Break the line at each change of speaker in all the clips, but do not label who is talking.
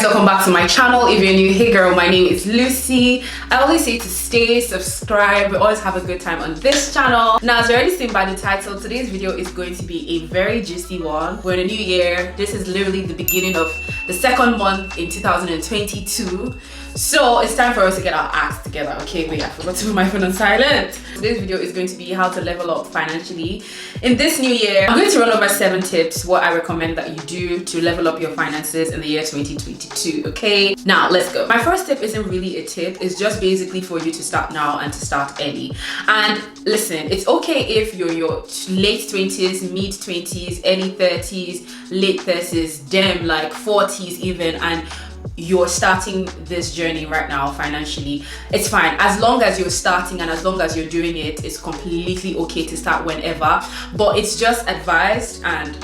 welcome back to my channel. If you're new, hey girl, my name is Lucy. I always say to stay, subscribe. We always have a good time on this channel. Now, as you already seen by the title, today's video is going to be a very juicy one. We're in a new year. This is literally the beginning of the second month in 2022. So it's time for us to get our acts together. Okay, wait, I forgot to put my phone on silent. Today's video is going to be how to level up financially in this new year. I'm going to run over 7 tips, what I recommend that you do to level up your finances in the year 2022. Okay, now let's go. My first tip isn't really a tip, it's just basically for you to start now and to start early. And listen, it's okay if you're your late 20s, mid 20s, early 30s, late 30s, damn, like 40s even, and you're starting this journey right now financially. It's fine as long as you're starting, and as long as you're doing it, it's completely okay to start whenever, but it's just advised and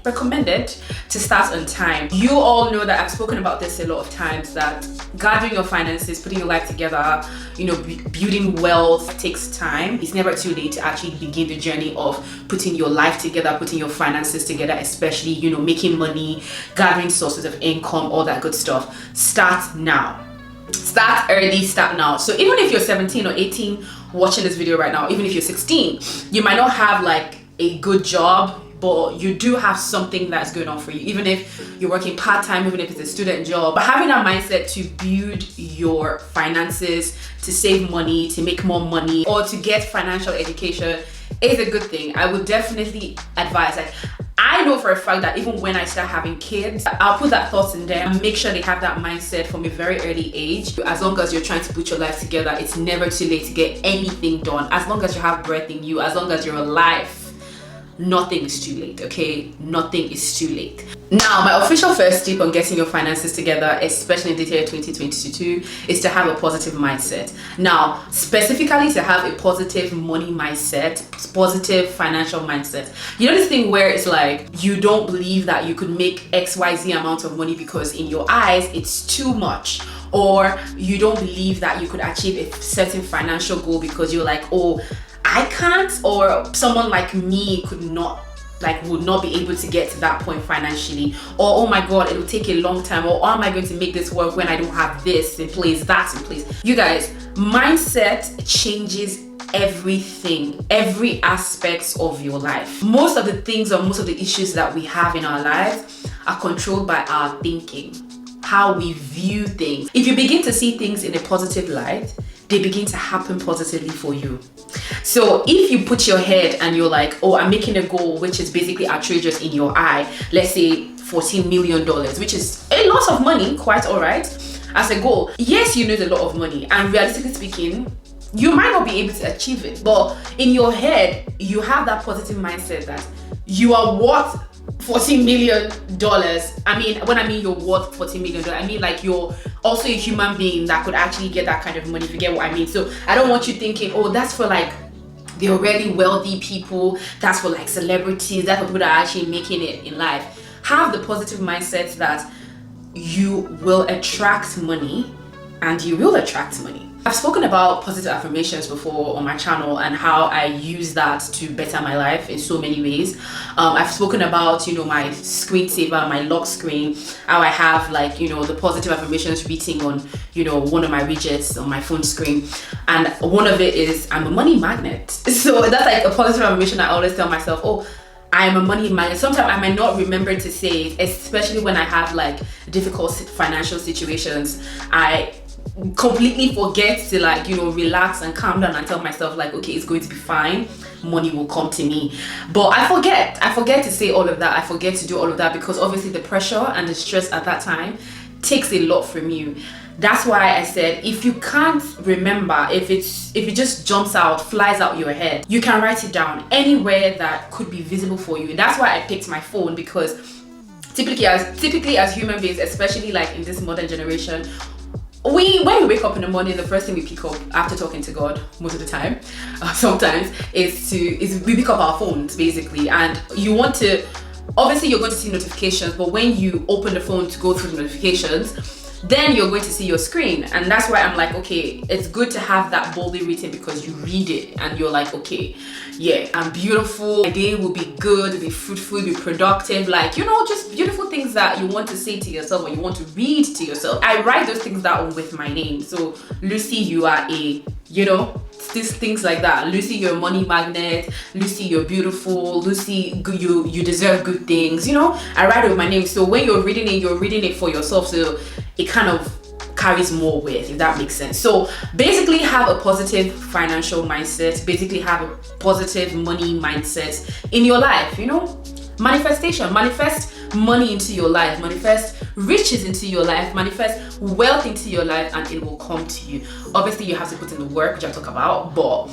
recommended to start on time. You all know that I've spoken about this a lot of times, that gathering your finances, putting your life together, building wealth takes time. It's never too late to actually begin the journey of putting your life together, putting your finances together, especially making money, gathering sources of income, all that good stuff. Start now. Start early, start now. So even if you're 17 or 18 watching this video right now, even if you're 16, you might not have like a good job, but you do have something that's going on for you, even if you're working part-time, even if it's a student job. But having that mindset to build your finances, to save money, to make more money, or to get financial education is a good thing. I would definitely advise, I know for a fact that even when I start having kids, I'll put that thought in them and make sure they have that mindset from a very early age. As long as you're trying to put your life together, it's never too late to get anything done. As long as you have breath in you, as long as you're alive, nothing is too late, okay? Nothing is too late. Now, my official first tip on getting your finances together, especially in the year 2022, is to have a positive mindset. Now, specifically to have a positive money mindset, positive financial mindset. You know this thing where it's like, you don't believe that you could make XYZ amount of money because in your eyes, it's too much. Or you don't believe that you could achieve a certain financial goal because you're like, oh, I can't, or someone like me would not be able to get to that point financially, or oh my god, it will take a long time, or how am I going to make this work when I don't have this in place, that in place. You guys, mindset changes everything, every aspect of your life. Most of the things or most of the issues that we have in our lives are controlled by our thinking, how we view things. If you begin to see things in a positive light, they begin to happen positively for you. So if you put your head and you're like, oh, I'm making a goal which is basically outrageous in your eye, let's say $14 million, which is a lot of money, quite all right, as a goal. Yes, you need a lot of money, and realistically speaking, you might not be able to achieve it, but in your head, you have that positive mindset that you are worth $14 million. I mean, when I mean you're worth $14 million, I mean like you're also a human being that could actually get that kind of money, if you get what I mean. So I don't want you thinking, oh, that's for like the already wealthy people, that's for like celebrities, that's for people that are actually making it in life. Have the positive mindset that you will attract money, and you will attract money. I've spoken about positive affirmations before on my channel and how I use that to better my life in so many ways. I've spoken about, my screensaver, my lock screen, how I have like, the positive affirmations written on, one of my widgets on my phone screen. And one of it is, I'm a money magnet. So that's like a positive affirmation I always tell myself, oh, I am a money magnet. Sometimes I might not remember to say it, especially when I have like difficult financial situations. I completely forget to relax and calm down and tell myself like, okay, it's going to be fine, money will come to me. But I forget to say all of that, I forget to do all of that, because obviously the pressure and the stress at that time takes a lot from you. That's why I said, if you can't remember, if it just jumps out, flies out your head, you can write it down anywhere that could be visible for you. That's why I picked my phone, because typically as human beings, especially like in this modern generation, when we wake up in the morning, the first thing we pick up after talking to God, most of the time, sometimes, is we pick up our phones basically. And you want to, obviously you're going to see notifications, but when you open the phone to go through the notifications, then you're going to see your screen. And that's why I'm like, okay, it's good to have that boldly written, because you read it and you're like, okay, yeah, I'm beautiful, my day will be good, be fruitful, be productive, like, you know, just beautiful things that you want to say to yourself or you want to read to yourself. I write those things down with my name. So Lucy, you are a, you know, these things like that. Lucy, you're a money magnet. Lucy, you're beautiful. Lucy, you deserve good things. You know, I write it with my name. So when you're reading it for yourself. So it kind of carries more weight, if that makes sense. So basically have a positive financial mindset. Basically have a positive money mindset in your life, you know. Manifestation, manifest money into your life, manifest riches into your life, manifest wealth into your life, and it will come to you. Obviously you have to put in the work, which I talk about, but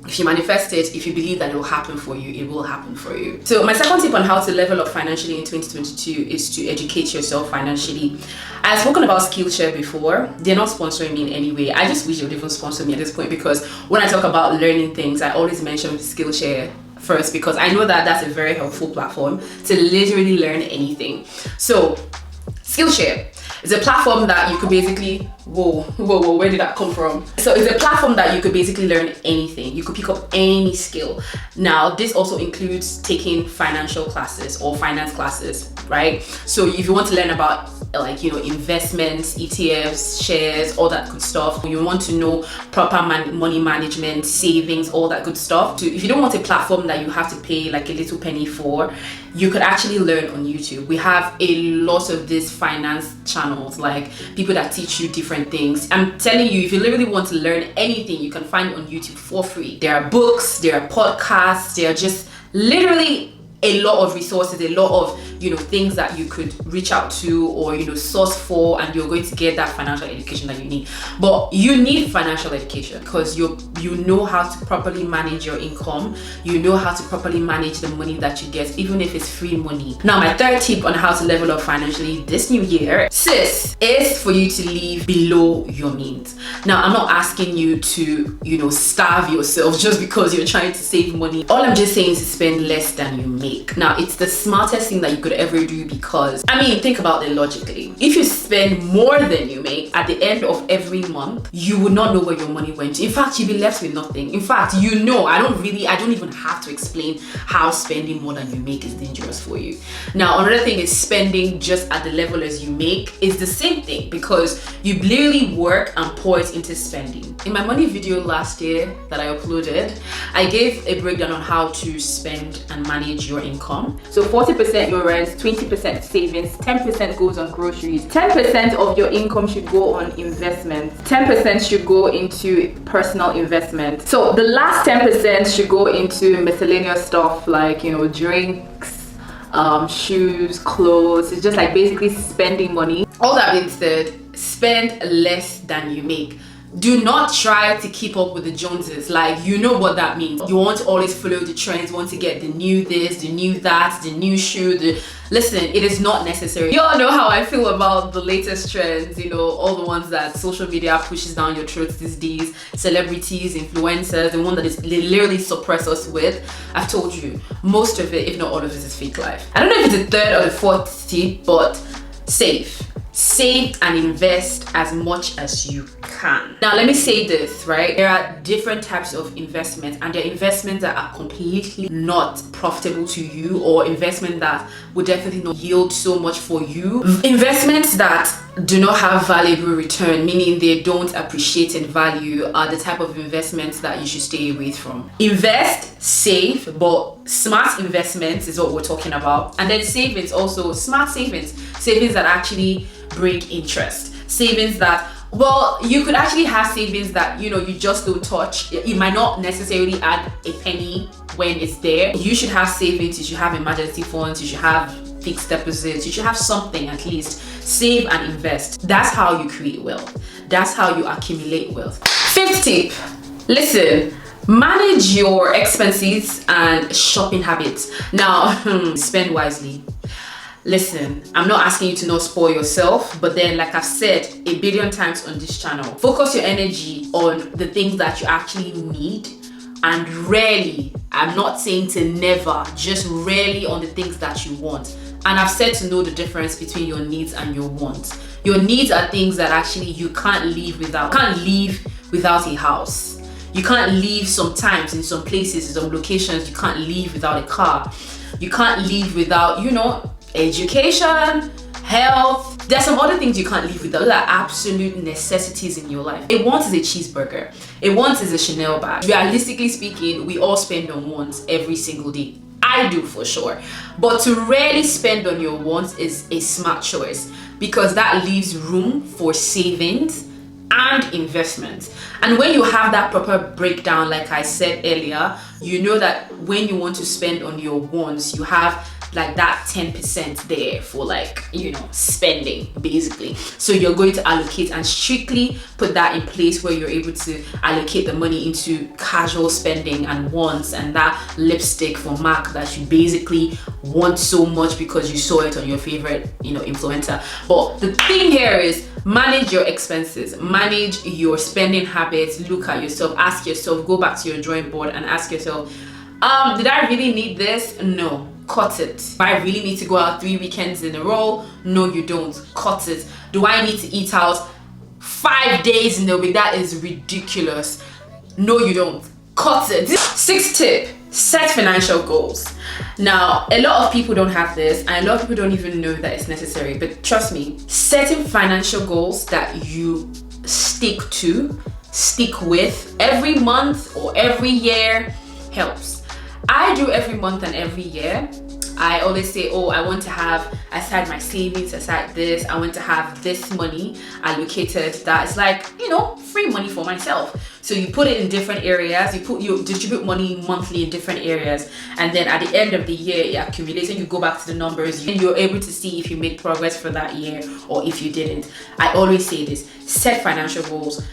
if you manifest it, if you believe that it will happen for you, it will happen for you. So my second tip on how to level up financially in 2022 is to educate yourself financially. I've spoken about Skillshare before. They're not sponsoring me in any way. I just wish they would even sponsor me at this point, because when I talk about learning things, I always mention Skillshare first, because I know that that's a very helpful platform to literally learn anything. So Skillshare is a platform that you could basically, whoa, where did that come from? So it's a platform that you could basically learn anything. You could pick up any skill. Now, this also includes taking financial classes or finance classes, right? So if you want to learn about, like, you know, investments, ETFs, shares, all that good stuff, you want to know proper money management, savings, all that good stuff. If you don't want a platform that you have to pay like a little penny for, you could actually learn on YouTube. We have a lot of these finance channels, like people that teach you different things. I'm telling you, if you literally want to learn anything, you can find it on YouTube for free. There are books, there are podcasts, there are just literally a lot of resources, a lot of, you know, things that you could reach out to or, you know, source for, and you're going to get that financial education that you need. But you need financial education because you know how to properly manage your income. You know how to properly manage the money that you get, even if it's free money. Now, my third tip on how to level up financially this new year, sis, is for you to live below your means. Now, I'm not asking you to, you know, starve yourself just because you're trying to save money. All I'm just saying is to spend less than you make. Now, it's the smartest thing that you could ever do, because, I mean, think about it logically. If you spend more than you make at the end of every month, you would not know where your money went to. In fact, you'll be left with nothing. In fact, you know, I don't even have to explain how spending more than you make is dangerous for you. Now, another thing is spending just at the level as you make is the same thing, because you literally work and pour it into spending. In my money video last year that I uploaded, I gave a breakdown on how to spend and manage your income. So 40% your rent, 20% savings, 10% goes on groceries, 10% of your income should go on investments, 10% should go into personal investment. So the last 10% should go into miscellaneous stuff like, you know, drinks, shoes, clothes. It's just like basically spending money. All that being said, spend less than you make. Do not try to keep up with the Joneses. Like, you know what that means. You want to always follow the trends, want to get the new this, the new that, the new shoe. Listen, it is not necessary. You all know how I feel about the latest trends, you know, all the ones that social media pushes down your throats these days, celebrities, influencers, the one that is literally suppress us with. I've told you, most of it, if not all of it, is fake life. I don't know if it's the third or the fourth tip, but save and invest as much as you can. Now, let me say this, right? There are different types of investments, and there are investments that are completely not profitable to you, or investment that would definitely not yield so much for you. Investments that do not have valuable return, meaning they don't appreciate in value, are the type of investments that you should stay away from. Invest, save, but smart investments is what we're talking about. And then savings, also smart savings that actually bring interest, savings that, well, you could actually have savings that, you know, you just don't touch. It might not necessarily add a penny when it's there. You should have savings, you should have emergency funds, you should have fixed deposits, you should have something at least. Save and invest. That's how you create wealth. That's how you accumulate wealth. Fifth tip, listen, manage your expenses and shopping habits. Now, spend wisely. Listen, I'm not asking you to not spoil yourself, but then, like I've said a billion times on this channel, focus your energy on the things that you actually need, and rarely, I'm not saying to never, just rarely on the things that you want. And I've said to know the difference between your needs and your wants. Your needs are things that actually you can't live without. You can't live without a house. You can't live sometimes in some places, in some locations, you can't live without a car. You can't live without, you know, education, health. There's some other things you can't live without. Those are absolute necessities in your life. A want is a cheeseburger. A want is a Chanel bag. Realistically speaking, we all spend on wants every single day. I do for sure. But to really spend on your wants is a smart choice, because that leaves room for savings and investment. And when you have that proper breakdown, like I said earlier, you know that when you want to spend on your wants, you have like that 10% there for, like, you know, spending basically. So you're going to allocate and strictly put that in place where you're able to allocate the money into casual spending and wants, and that lipstick from MAC that you basically want so much because you saw it on your favorite, you know, influencer. But the thing here is, manage your expenses, manage your spending habits, look at yourself, ask yourself, go back to your drawing board and ask yourself, did I really need this? No. Cut it. Do I really need to go out 3 weekends in a row? No, you don't. Cut it. Do I need to eat out 5 days in a week? That is ridiculous. No, you don't. Cut it. 6th tip, set financial goals. Now, a lot of people don't have this, and a lot of people don't even know that it's necessary, but trust me, setting financial goals that you stick with every month or every year helps. I do every month and every year. I always say, oh, I want to have aside my savings, aside this, I want to have this money allocated that is, like, you know, free money for myself. So you put it in different areas, you distribute money monthly in different areas, and then at the end of the year it accumulates and you go back to the numbers and you're able to see if you made progress for that year or if you didn't. I always say this: set financial goals,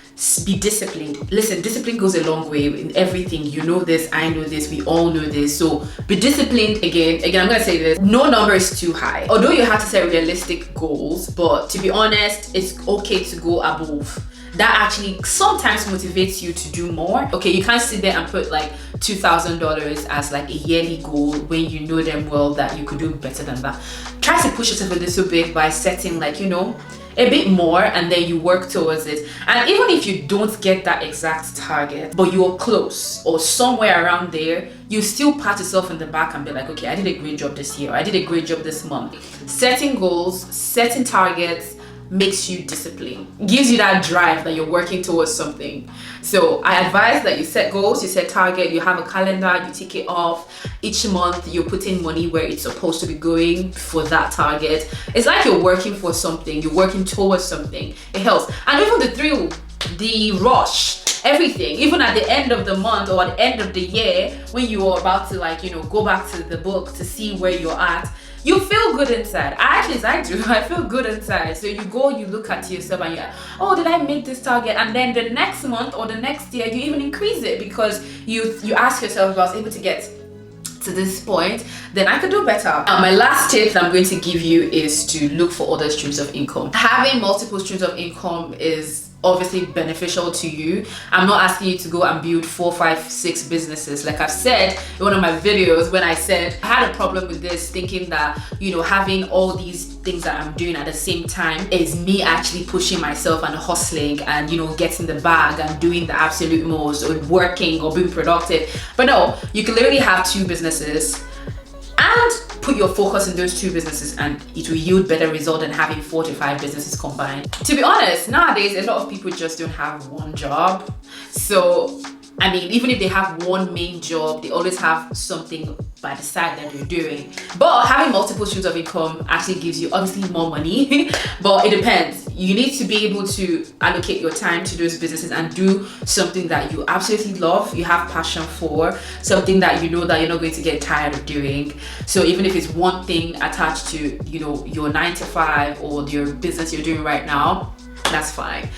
be disciplined. Listen, discipline goes a long way in everything. You know this, I know this, we all know this. So be disciplined. Again, I'm gonna say this: no number is too high. Although you have to set realistic goals, but to be honest, it's okay to go above. That actually sometimes motivates you to do more. Okay, you can't sit there and put like $2,000 as like a yearly goal when you know damn well that you could do better than that. Try to push yourself a little bit by setting, like, you know, a bit more, and then you work towards it. And even if you don't get that exact target, but you're close or somewhere around there, you still pat yourself in the back and be like, okay, I did a great job this year, I did a great job this month. Setting goals, setting targets makes you disciplined, gives you that drive that you're working towards something. So I advise that you set goals, you set target, you have a calendar, you tick it off. Each month you're putting money where it's supposed to be going for that target. It's like you're working for something, you're working towards something. It helps. And even the thrill, the rush, everything, even at the end of the month or at the end of the year, when you are about to, like, you know, go back to the book to see where you're at, you feel good inside. I do. I feel good inside. So you go, you look at yourself and you're like, oh, did I make this target? And then the next month or the next year, you even increase it because you ask yourself, if I was able to get to this point, then I could do better. Now, my last tip that I'm going to give you is to look for other streams of income. Having multiple streams of income is obviously beneficial to you. I'm not asking you to go and build 4, 5, 6 businesses. Like I've said in one of my videos, when I said I had a problem with this, thinking that, you know, having all these things that I'm doing at the same time is me actually pushing myself and hustling and, you know, getting the bag and doing the absolute most or working or being productive. But no, you can literally have 2 businesses and put your focus in those 2 businesses, and it will yield better result than having 4 to 5 businesses combined. To be honest, nowadays a lot of people just don't have one job. So I mean, even if they have one main job, they always have something by the side that they're doing. But having multiple streams of income actually gives you obviously more money, but it depends. You need to be able to allocate your time to those businesses and do something that you absolutely love, you have passion for, something that you know that you're not going to get tired of doing. So even if it's one thing attached to, you know, your 9 to 5 or your business you're doing right now, that's fine.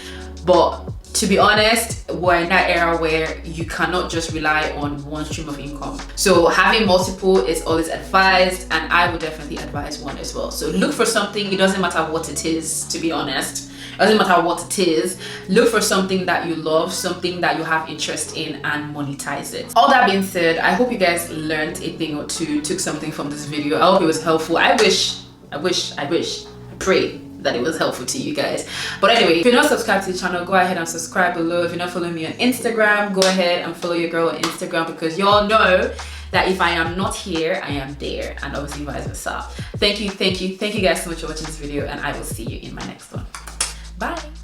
But to be honest, we're in that era where you cannot just rely on one stream of income. So having multiple is always advised, and I would definitely advise one as well. So look for something, it doesn't matter what it is, to be honest. It doesn't matter what it is. Look for something that you love, something that you have interest in, and monetize it. All that being said, I hope you guys learned a thing or two, took something from this video. I hope it was helpful. I pray that it was helpful to you guys. But anyway, if you're not subscribed to the channel, go ahead and subscribe below. If you're not following me on Instagram, go ahead and follow your girl on Instagram, because y'all know that if I am not here, I am there, and obviously vice versa. Thank you guys so much for watching this video, and I will see you in my next one. Bye.